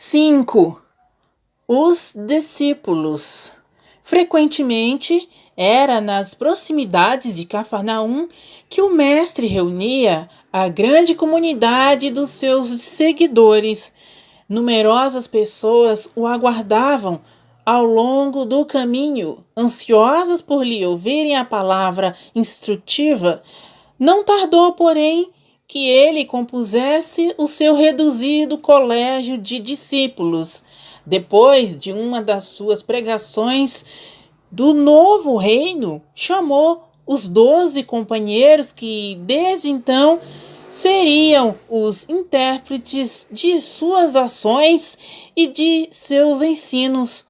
5. Os discípulos. Frequentemente, era nas proximidades de Cafarnaum que o mestre reunia a grande comunidade dos seus seguidores. Numerosas pessoas o aguardavam ao longo do caminho, ansiosas por lhe ouvirem a palavra instrutiva. Não tardou, porém, que ele compusesse o seu reduzido colégio de discípulos. Depois de uma das suas pregações do novo reino, chamou os 12 companheiros que, desde então, seriam os intérpretes de suas ações e de seus ensinos.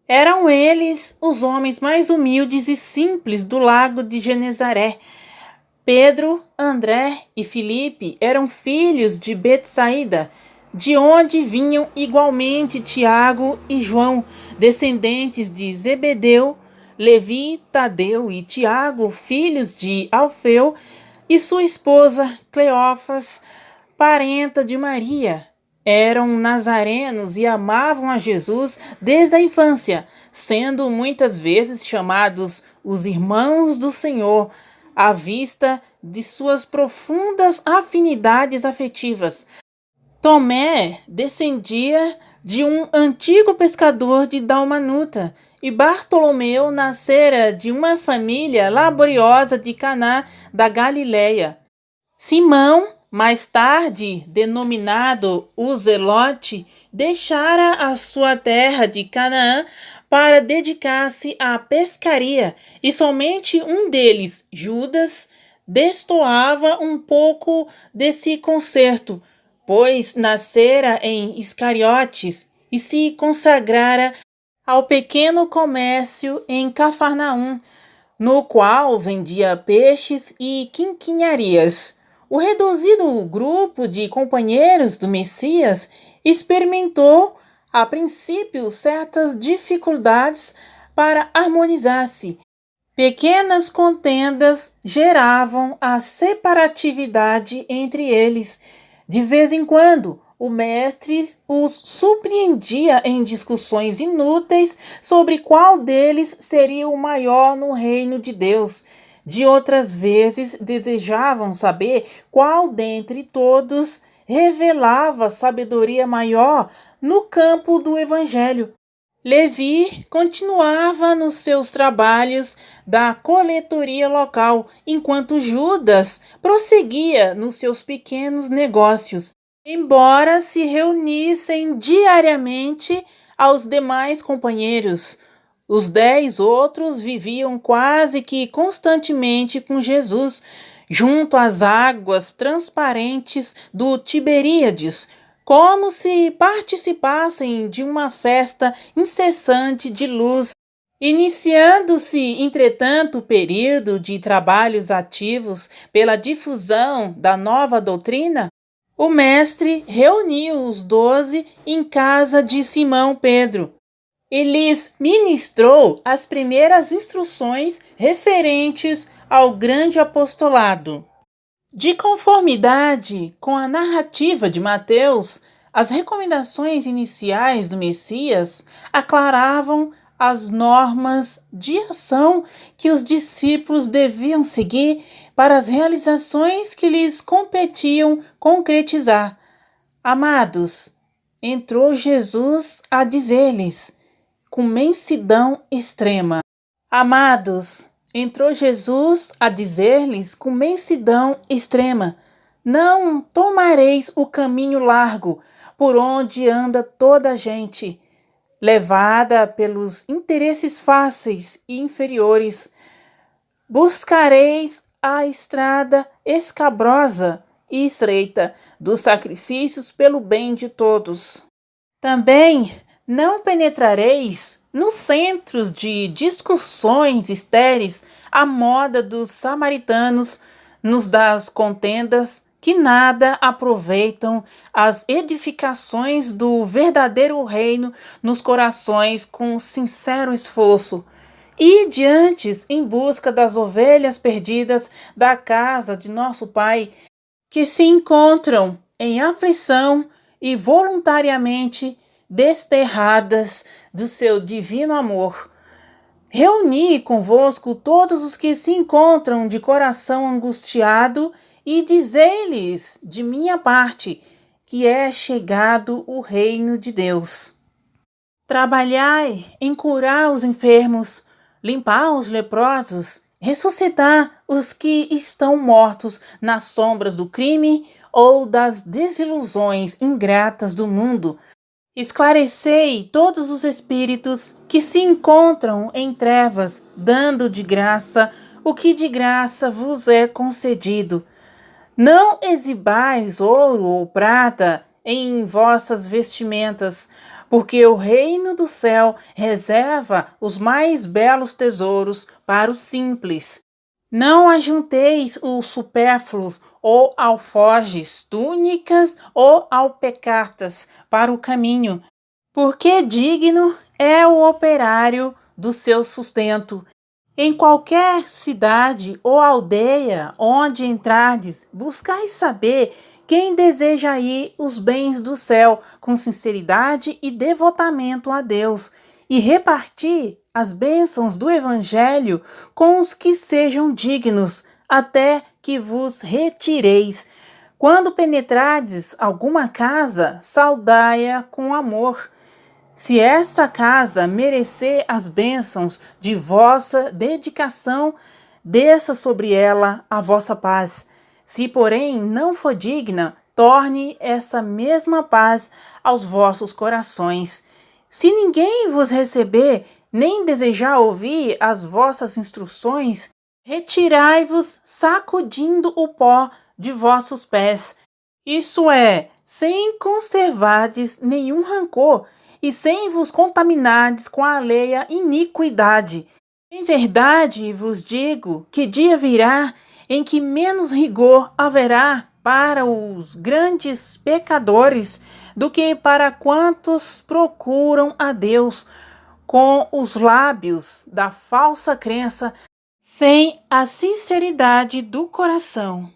Eram eles os homens mais humildes e simples do lago de Genezaré. Pedro, André e Filipe eram filhos de Betsaída, de onde vinham igualmente Tiago e João, descendentes de Zebedeu, Levi, Tadeu e Tiago, filhos de Alfeu, e sua esposa Cleófas, parenta de Maria. Eram nazarenos e amavam a Jesus desde a infância, sendo muitas vezes chamados os irmãos do Senhor, à vista de suas profundas afinidades afetivas. Tomé descendia de um antigo pescador de Dalmanuta, e Bartolomeu nascera de uma família laboriosa de Caná da Galileia. Simão, mais tarde denominado o Zelote, deixara a sua terra de Canaã para dedicar-se à pescaria, e somente um deles, Judas, destoava um pouco desse concerto, pois nascera em Iscariotes e se consagrara ao pequeno comércio em Cafarnaum, no qual vendia peixes e quinquilharias. O reduzido grupo de companheiros do Messias experimentou, a princípio, certas dificuldades para harmonizar-se. Pequenas contendas geravam a separatividade entre eles. De vez em quando, o mestre os surpreendia em discussões inúteis sobre qual deles seria o maior no reino de Deus. De outras vezes, desejavam saber qual dentre todos revelava sabedoria maior no campo do evangelho. Levi continuava nos seus trabalhos da coletoria local, enquanto Judas prosseguia nos seus pequenos negócios. Embora se reunissem diariamente aos demais companheiros, os 10 outros viviam quase que constantemente com Jesus, junto às águas transparentes do Tiberíades, como se participassem de uma festa incessante de luz. Iniciando-se, entretanto, o período de trabalhos ativos pela difusão da nova doutrina, o mestre reuniu os 12 em casa de Simão Pedro e lhes ministrou as primeiras instruções referentes ao grande apostolado. De conformidade com a narrativa de Mateus, as recomendações iniciais do Messias aclaravam as normas de ação que os discípulos deviam seguir para as realizações que lhes competiam concretizar. Amados, entrou Jesus a dizer-lhes, com mansidão extrema. Amados, entrou Jesus a dizer-lhes com mansidão extrema: não tomareis o caminho largo, por onde anda toda a gente, levada pelos interesses fáceis e inferiores. Buscareis a estrada escabrosa e estreita dos sacrifícios pelo bem de todos. Também não penetrareis nos centros de discussões estéreis à moda dos samaritanos, nos das contendas que nada aproveitam as edificações do verdadeiro reino nos corações com sincero esforço. Ide antes em busca das ovelhas perdidas da casa de nosso Pai, que se encontram em aflição e voluntariamente desterradas do seu divino amor. Reuni convosco todos os que se encontram de coração angustiado e dizei-lhes, de minha parte, que é chegado o reino de Deus. Trabalhai em curar os enfermos, limpar os leprosos, ressuscitar os que estão mortos nas sombras do crime ou das desilusões ingratas do mundo. Esclarecei todos os espíritos que se encontram em trevas, dando de graça o que de graça vos é concedido. Não exibais ouro ou prata em vossas vestimentas, porque o reino do céu reserva os mais belos tesouros para os simples. Não ajunteis os supérfluos ou alforjes, túnicas ou alpecartas para o caminho, porque digno é o operário do seu sustento. Em qualquer cidade ou aldeia onde entrardes, buscai saber quem deseja ir os bens do céu com sinceridade e devotamento a Deus, e repartir as bênçãos do Evangelho com os que sejam dignos, até que vos retireis. Quando penetrardes alguma casa, saudai-a com amor. Se essa casa merecer as bênçãos de vossa dedicação, desça sobre ela a vossa paz. Se, porém, não for digna, torne essa mesma paz aos vossos corações. Se ninguém vos receber, nem desejar ouvir as vossas instruções, retirai-vos sacudindo o pó de vossos pés. Isso é, sem conservardes nenhum rancor, e sem vos contaminardes com a alheia iniquidade. Em verdade vos digo que dia virá em que menos rigor haverá para os grandes pecadores do que para quantos procuram a Deus com os lábios da falsa crença, sem a sinceridade do coração.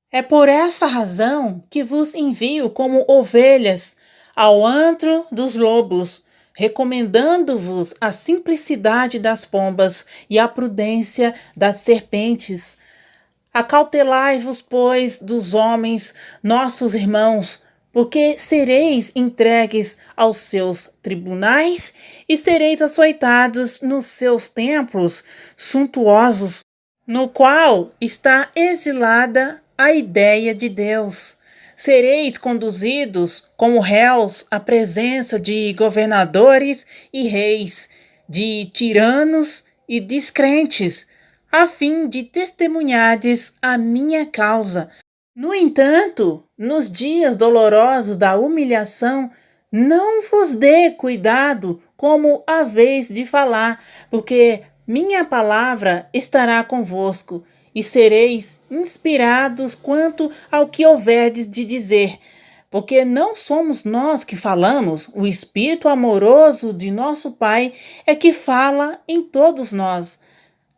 É por essa razão que vos envio como ovelhas ao antro dos lobos, recomendando-vos a simplicidade das pombas e a prudência das serpentes. Acautelai-vos, pois, dos homens, nossos irmãos, porque sereis entregues aos seus tribunais e sereis açoitados nos seus templos suntuosos, no qual está exilada a ideia de Deus. Sereis conduzidos como réus à presença de governadores e reis, de tiranos e descrentes, a fim de testemunhardes a minha causa. No entanto, nos dias dolorosos da humilhação, não vos dê cuidado como haveis de falar, porque minha palavra estará convosco, e sereis inspirados quanto ao que houverdes de dizer, porque não somos nós que falamos, o Espírito amoroso de nosso Pai é que fala em todos nós.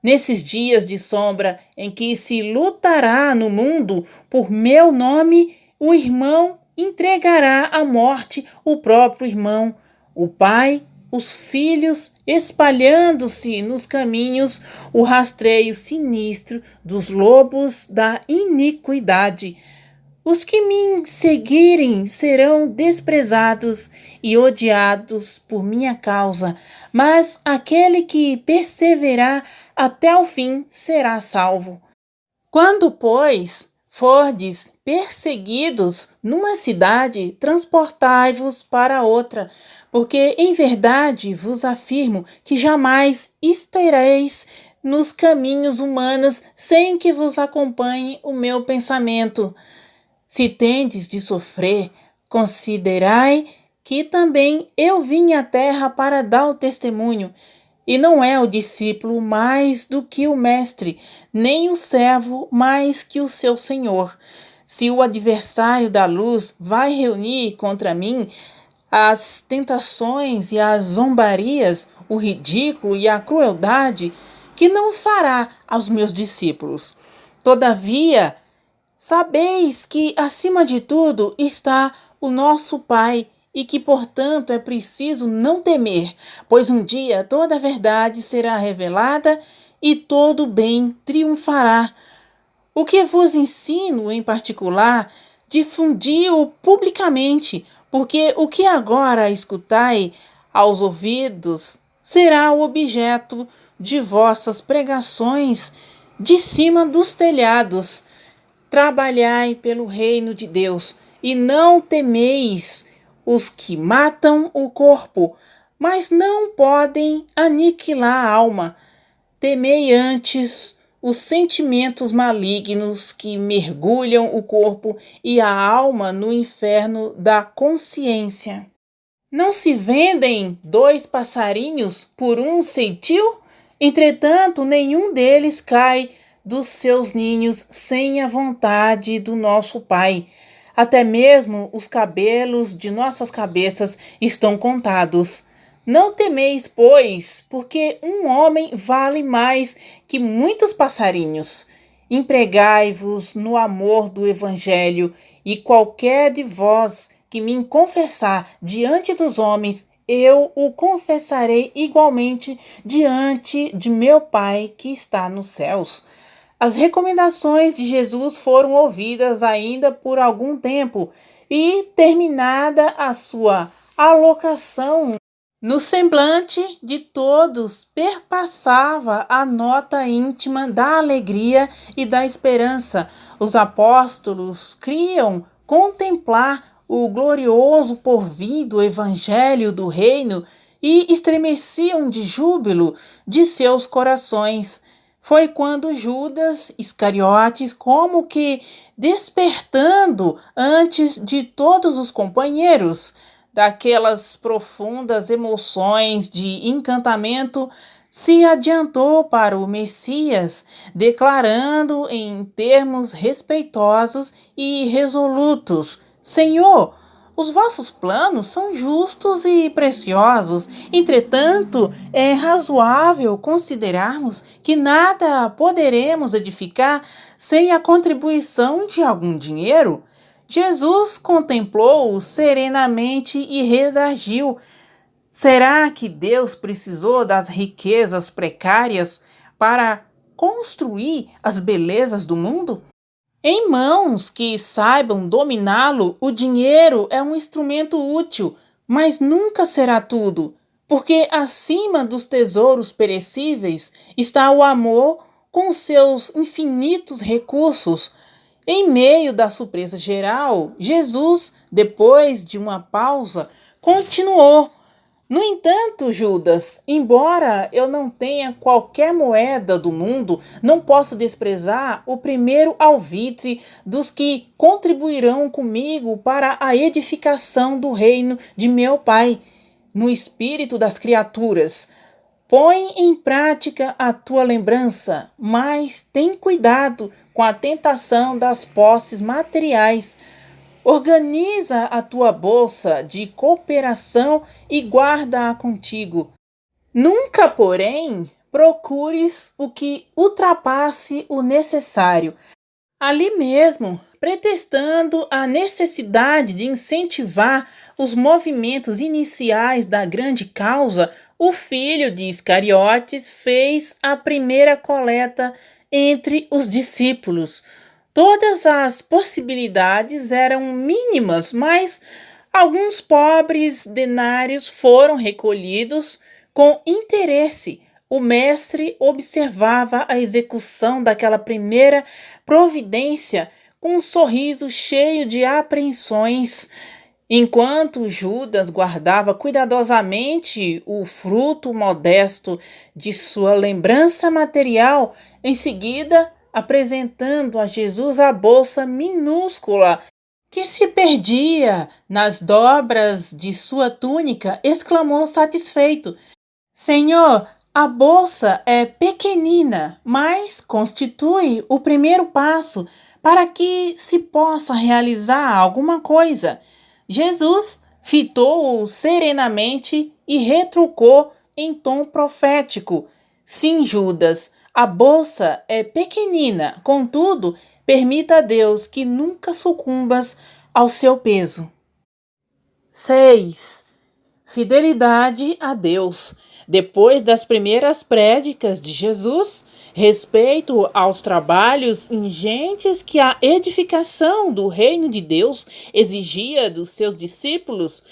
Nesses dias de sombra em que se lutará no mundo por meu nome, o irmão entregará à morte o próprio irmão, o pai, os filhos, espalhando-se nos caminhos o rastreio sinistro dos lobos da iniquidade. Os que me seguirem serão desprezados e odiados por minha causa, mas aquele que perseverar até o fim será salvo. Quando, pois, fordes perseguidos numa cidade, transportai-vos para outra, porque em verdade vos afirmo que jamais estareis nos caminhos humanos sem que vos acompanhe o meu pensamento. Se tendes de sofrer, considerai que também eu vim à terra para dar o testemunho, e não é o discípulo mais do que o mestre, nem o servo mais que o seu senhor. Se o adversário da luz vai reunir contra mim as tentações e as zombarias, o ridículo e a crueldade, que não fará aos meus discípulos? Todavia, sabeis que, acima de tudo, está o nosso Pai, e que, portanto, é preciso não temer, pois um dia toda a verdade será revelada e todo o bem triunfará. O que vos ensino, em particular, difundi-o publicamente, porque o que agora escutai aos ouvidos será o objeto de vossas pregações de cima dos telhados. Trabalhai pelo reino de Deus e não temeis os que matam o corpo, mas não podem aniquilar a alma. Temei antes os sentimentos malignos que mergulham o corpo e a alma no inferno da consciência. Não se vendem dois passarinhos por um ceitil? Entretanto, nenhum deles cai dos seus ninhos sem a vontade do nosso Pai. Até mesmo os cabelos de nossas cabeças estão contados. Não temeis, pois, porque um homem vale mais que muitos passarinhos. Empregai-vos no amor do Evangelho, e qualquer de vós que me confessar diante dos homens, eu o confessarei igualmente diante de meu Pai que está nos céus. As recomendações de Jesus foram ouvidas ainda por algum tempo e, terminada a sua alocação, no semblante de todos perpassava a nota íntima da alegria e da esperança. Os apóstolos criam contemplar o glorioso porvir do evangelho do reino e estremeciam de júbilo de seus corações. Foi quando Judas Iscariotes, como que despertando antes de todos os companheiros, daquelas profundas emoções de encantamento, se adiantou para o Messias, declarando em termos respeitosos e resolutos: Senhor, os vossos planos são justos e preciosos. Entretanto, é razoável considerarmos que nada poderemos edificar sem a contribuição de algum dinheiro. Jesus contemplou-o serenamente e redarguiu: será que Deus precisou das riquezas precárias para construir as belezas do mundo? Em mãos que saibam dominá-lo, o dinheiro é um instrumento útil, mas nunca será tudo, porque acima dos tesouros perecíveis está o amor com seus infinitos recursos. Em meio da surpresa geral, Jesus, depois de uma pausa, continuou: no entanto, Judas, embora eu não tenha qualquer moeda do mundo, não posso desprezar o primeiro alvitre dos que contribuirão comigo para a edificação do reino de meu Pai, no espírito das criaturas. Põe em prática a tua lembrança, mas tem cuidado com a tentação das posses materiais. Organiza a tua bolsa de cooperação e guarda-a contigo. Nunca, porém, procures o que ultrapasse o necessário. Ali mesmo, pretextando a necessidade de incentivar os movimentos iniciais da grande causa, o filho de Iscariotes fez a primeira coleta entre os discípulos. Todas as possibilidades eram mínimas, mas alguns pobres denários foram recolhidos com interesse. O mestre observava a execução daquela primeira providência com um sorriso cheio de apreensões, enquanto Judas guardava cuidadosamente o fruto modesto de sua lembrança material. Em seguida, apresentando a Jesus a bolsa minúscula que se perdia nas dobras de sua túnica, exclamou satisfeito: Senhor, a bolsa é pequenina, mas constitui o primeiro passo para que se possa realizar alguma coisa. Jesus fitou-o serenamente e retrucou em tom profético: Sim, Judas, a bolsa é pequenina, contudo, permita a Deus que nunca sucumbas ao seu peso. 6. Fidelidade a Deus. Depois das primeiras prédicas de Jesus, respeito aos trabalhos ingentes que a edificação do reino de Deus exigia dos seus discípulos,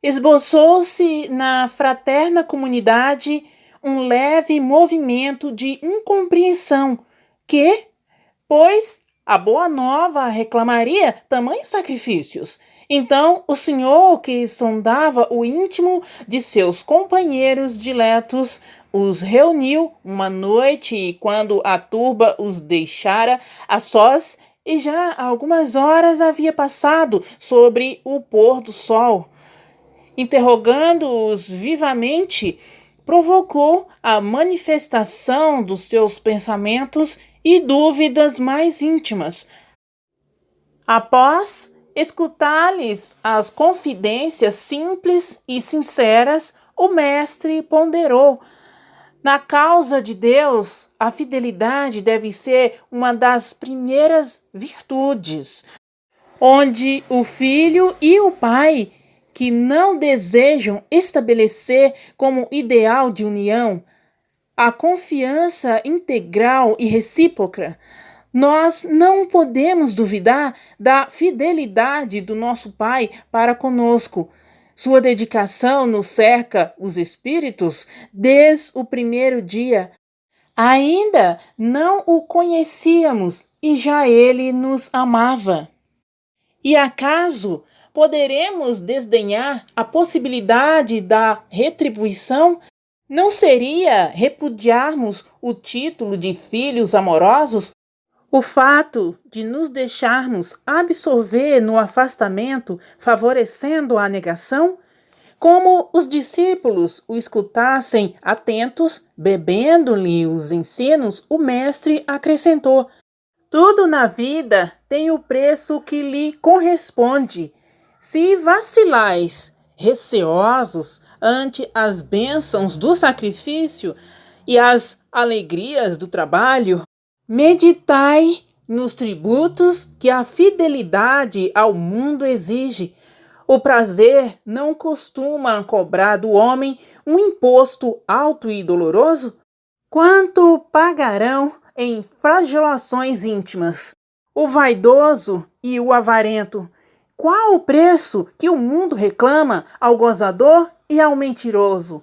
esboçou-se na fraterna comunidade um leve movimento de incompreensão que, pois a boa nova reclamaria tamanhos sacrifícios. Então o Senhor, que sondava o íntimo de seus companheiros diletos, os reuniu uma noite e quando a turba os deixara a sós, e já algumas horas havia passado sobre o pôr do sol, interrogando-os vivamente, provocou a manifestação dos seus pensamentos e dúvidas mais íntimas. Após escutar-lhes as confidências simples e sinceras, o mestre ponderou: na causa de Deus, a fidelidade deve ser uma das primeiras virtudes, onde o filho e o pai, que não desejam estabelecer como ideal de união a confiança integral e recíproca, nós não podemos duvidar da fidelidade do nosso Pai para conosco. Sua dedicação nos cerca os espíritos desde o primeiro dia. Ainda não o conhecíamos e já ele nos amava. E acaso poderemos desdenhar a possibilidade da retribuição? Não seria repudiarmos o título de filhos amorosos? O fato de nos deixarmos absorver no afastamento, favorecendo a negação? Como os discípulos o escutassem atentos, bebendo-lhe os ensinos, o mestre acrescentou: tudo na vida tem o preço que lhe corresponde. Se vacilais, receosos ante as bênçãos do sacrifício e as alegrias do trabalho, meditai nos tributos que a fidelidade ao mundo exige. O prazer não costuma cobrar do homem um imposto alto e doloroso? Quanto pagarão em flagelações íntimas o vaidoso e o avarento? Qual o preço que o mundo reclama ao gozador e ao mentiroso?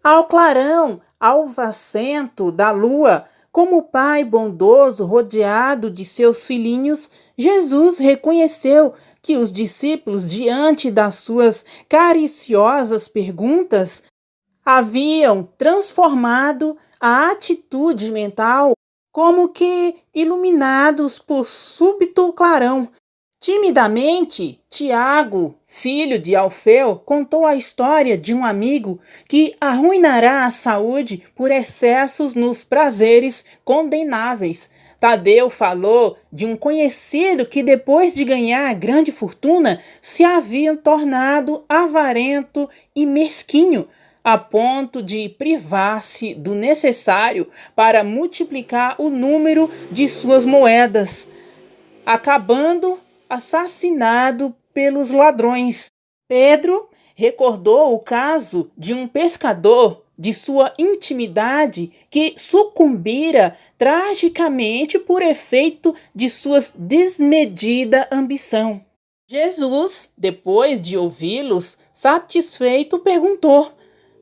Ao clarão alvacento da lua, como pai bondoso rodeado de seus filhinhos, Jesus reconheceu que os discípulos, diante das suas cariciosas perguntas, haviam transformado a atitude mental, como que iluminados por súbito clarão. Timidamente, Tiago, filho de Alfeu, contou a história de um amigo que arruinará a saúde por excessos nos prazeres condenáveis. Tadeu falou de um conhecido que, depois de ganhar grande fortuna, se havia tornado avarento e mesquinho, a ponto de privar-se do necessário para multiplicar o número de suas moedas, acabando assassinado pelos ladrões. Pedro recordou o caso de um pescador de sua intimidade que sucumbira tragicamente por efeito de sua desmedida ambição. Jesus, depois de ouvi-los, satisfeito, perguntou: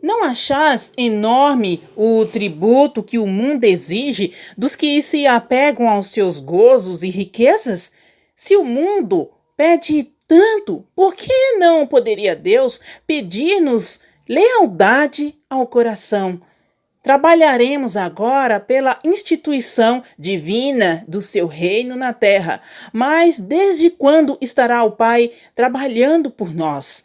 não achás enorme o tributo que o mundo exige dos que se apegam aos seus gozos e riquezas? Se o mundo pede tanto, por que não poderia Deus pedir-nos lealdade ao coração? Trabalharemos agora pela instituição divina do seu reino na terra, mas desde quando estará o Pai trabalhando por nós?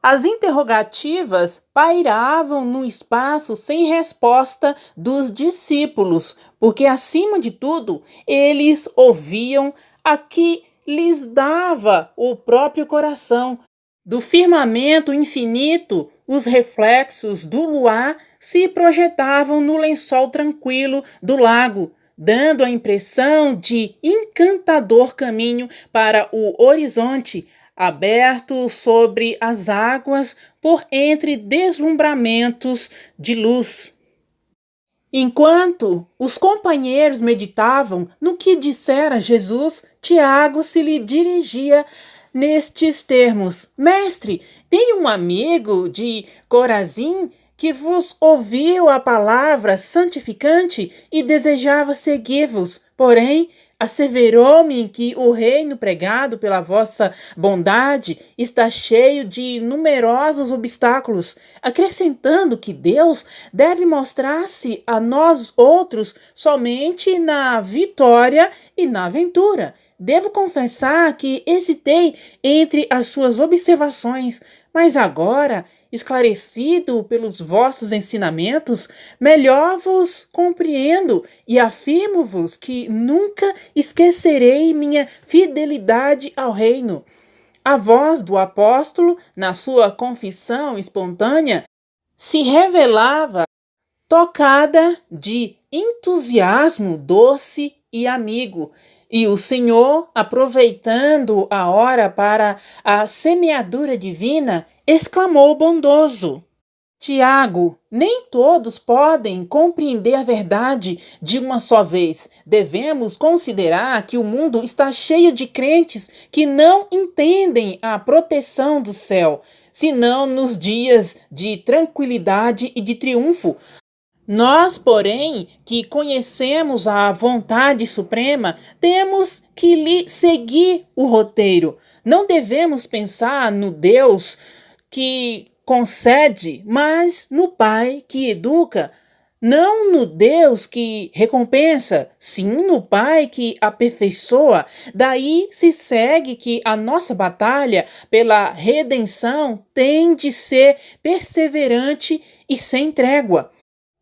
As interrogativas pairavam no espaço sem resposta dos discípulos, porque, acima de tudo, eles ouviam a que lhes dava o próprio coração. Do firmamento infinito, os reflexos do luar se projetavam no lençol tranquilo do lago, dando a impressão de encantador caminho para o horizonte, aberto sobre as águas por entre deslumbramentos de luz. Enquanto os companheiros meditavam no que dissera Jesus, Tiago se lhe dirigia nestes termos: Mestre, tem um amigo de Corazim que vos ouviu a palavra santificante e desejava seguir-vos, porém asseverou-me que o reino pregado pela vossa bondade está cheio de numerosos obstáculos, acrescentando que Deus deve mostrar-se a nós outros somente na vitória e na aventura. Devo confessar que hesitei entre as suas observações, mas agora, esclarecido pelos vossos ensinamentos, melhor vos compreendo e afirmo-vos que nunca esquecerei minha fidelidade ao reino. A voz do apóstolo, na sua confissão espontânea, se revelava tocada de entusiasmo doce e amigo, e o Senhor, aproveitando a hora para a semeadura divina, exclamou bondoso: Tiago, nem todos podem compreender a verdade de uma só vez. Devemos considerar que o mundo está cheio de crentes que não entendem a proteção do céu, senão nos dias de tranquilidade e de triunfo. Nós, porém, que conhecemos a vontade suprema, temos que lhe seguir o roteiro. Não devemos pensar no Deus que concede, mas no Pai que educa. Não no Deus que recompensa, sim no Pai que aperfeiçoa. Daí se segue que a nossa batalha pela redenção tem de ser perseverante e sem trégua.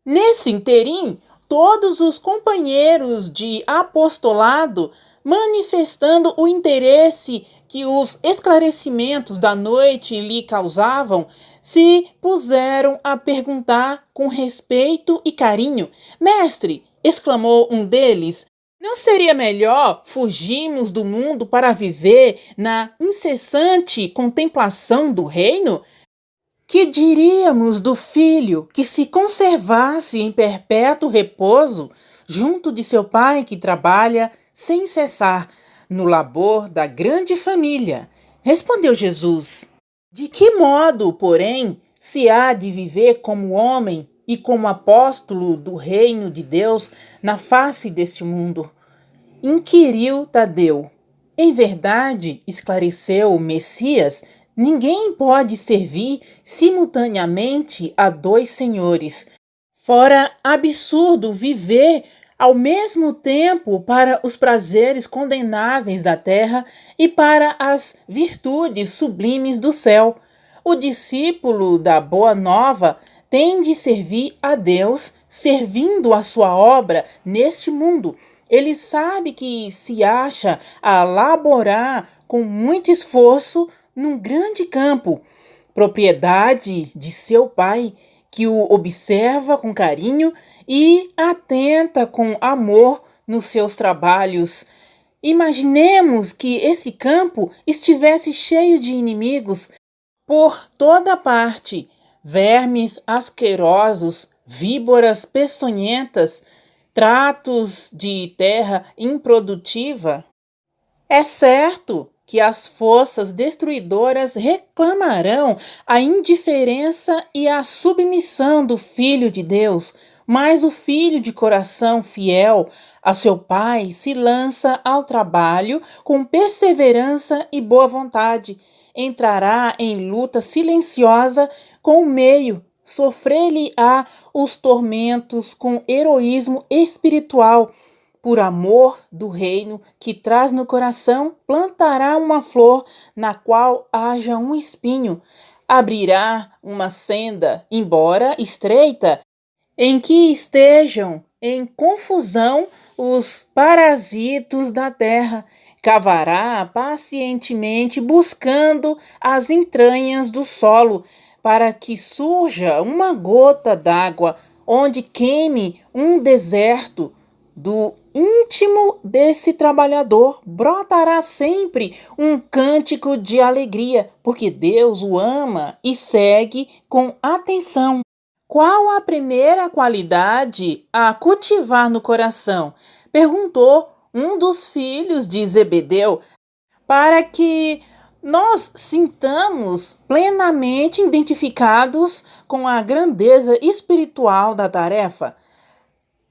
Nesse interim, todos os companheiros de apostolado, manifestando o interesse que os esclarecimentos da noite lhe causavam, se puseram a perguntar com respeito e carinho. Mestre, exclamou um deles, não seria melhor fugirmos do mundo para viver na incessante contemplação do reino? Que diríamos do filho que se conservasse em perpétuo repouso junto de seu pai que trabalha sem cessar no labor da grande família? Respondeu Jesus. De que modo, porém, se há de viver como homem e como apóstolo do reino de Deus na face deste mundo? Inquiriu Tadeu. Em verdade, esclareceu o Messias, ninguém pode servir simultaneamente a dois senhores. Fora absurdo viver ao mesmo tempo para os prazeres condenáveis da terra e para as virtudes sublimes do céu. O discípulo da Boa Nova tem de servir a Deus, servindo a sua obra neste mundo. Ele sabe que se acha a laborar com muito esforço num grande campo, propriedade de seu pai, que o observa com carinho e atenta com amor nos seus trabalhos. Imaginemos que esse campo estivesse cheio de inimigos por toda parte, vermes asquerosos, víboras peçonhentas, tratos de terra improdutiva. É certo que as forças destruidoras reclamarão a indiferença e a submissão do Filho de Deus, mas o filho de coração fiel a seu pai se lança ao trabalho com perseverança e boa vontade. Entrará em luta silenciosa com o meio, sofrer-lhe-á os tormentos com heroísmo espiritual. Por amor do reino que traz no coração, plantará uma flor na qual haja um espinho. Abrirá uma senda, embora estreita, em que estejam em confusão os parasitos da terra. Cavará pacientemente buscando as entranhas do solo, para que surja uma gota d'água, onde queime um deserto. Do íntimo desse trabalhador brotará sempre um cântico de alegria, porque Deus o ama e segue com atenção. Qual a primeira qualidade a cultivar no coração? Perguntou um dos filhos de Zebedeu, para que nós sintamos plenamente identificados com a grandeza espiritual da tarefa.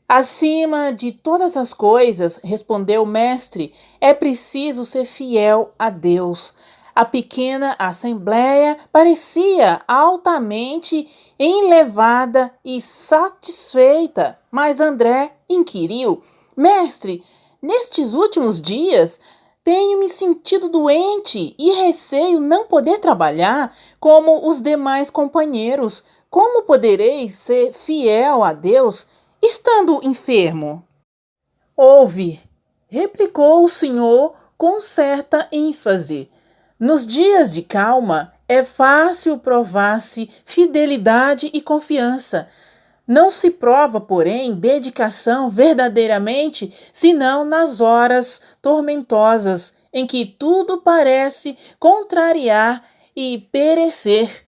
Acima de todas as coisas, respondeu o mestre, é preciso ser fiel a Deus. A pequena assembleia parecia altamente enlevada e satisfeita, mas André inquiriu: Mestre, nestes últimos dias tenho me sentido doente e receio não poder trabalhar como os demais companheiros. Como poderei ser fiel a Deus estando enfermo? Ouve, replicou o senhor com certa ênfase. Nos dias de calma é fácil provar-se fidelidade e confiança. Não se prova, porém, dedicação verdadeiramente, senão nas horas tormentosas, em que tudo parece contrariar e perecer.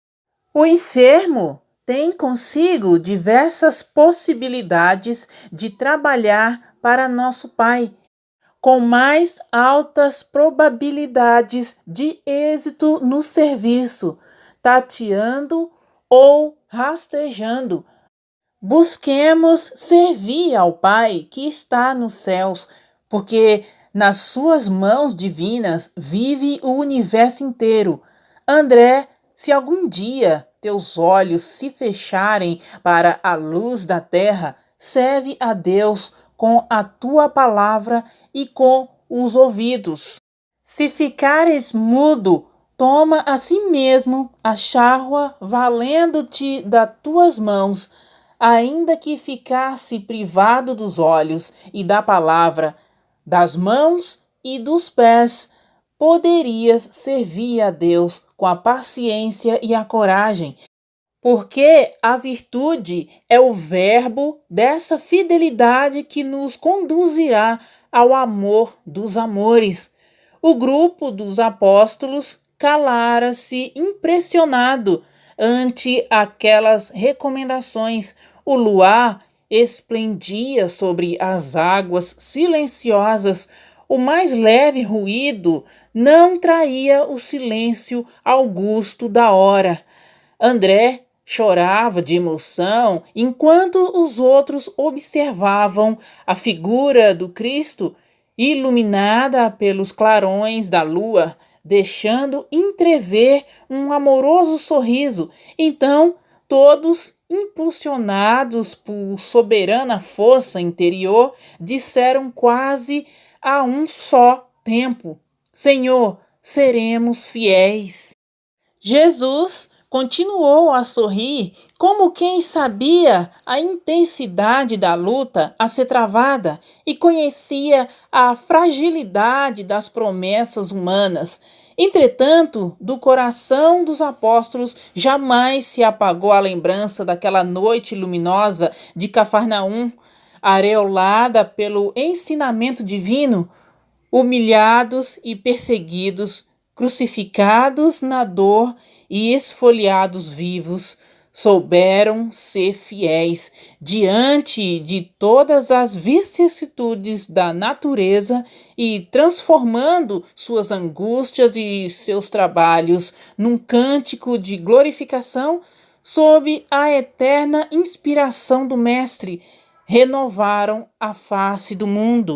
O enfermo tem consigo diversas possibilidades de trabalhar para nosso Pai, com mais altas probabilidades de êxito no serviço, tateando ou rastejando. Busquemos servir ao Pai que está nos céus, porque nas suas mãos divinas vive o universo inteiro. André, se algum dia teus olhos se fecharem para a luz da terra, serve a Deus com a tua palavra e com os ouvidos. Se ficares mudo, toma a si mesmo a charrua, valendo-te das tuas mãos, ainda que ficasse privado dos olhos e da palavra, das mãos e dos pés, poderias servir a Deus com a paciência e a coragem, porque a virtude é o verbo dessa fidelidade que nos conduzirá ao amor dos amores. O grupo dos apóstolos calara-se impressionado ante aquelas recomendações. O luar esplendia sobre as águas silenciosas. O mais leve ruído não traía o silêncio augusto da hora. André chorava de emoção enquanto os outros observavam a figura do Cristo iluminada pelos clarões da lua, deixando entrever um amoroso sorriso. Então, todos, impulsionados por soberana força interior, disseram quase a um só tempo: Senhor, seremos fiéis. Jesus continuou a sorrir, como quem sabia a intensidade da luta a ser travada e conhecia a fragilidade das promessas humanas. Entretanto, do coração dos apóstolos jamais se apagou a lembrança daquela noite luminosa de Cafarnaum, areolada pelo ensinamento divino. Humilhados e perseguidos, crucificados na dor e esfoliados vivos, souberam ser fiéis diante de todas as vicissitudes da natureza e transformando suas angústias e seus trabalhos num cântico de glorificação sob a eterna inspiração do Mestre, renovaram a face do mundo.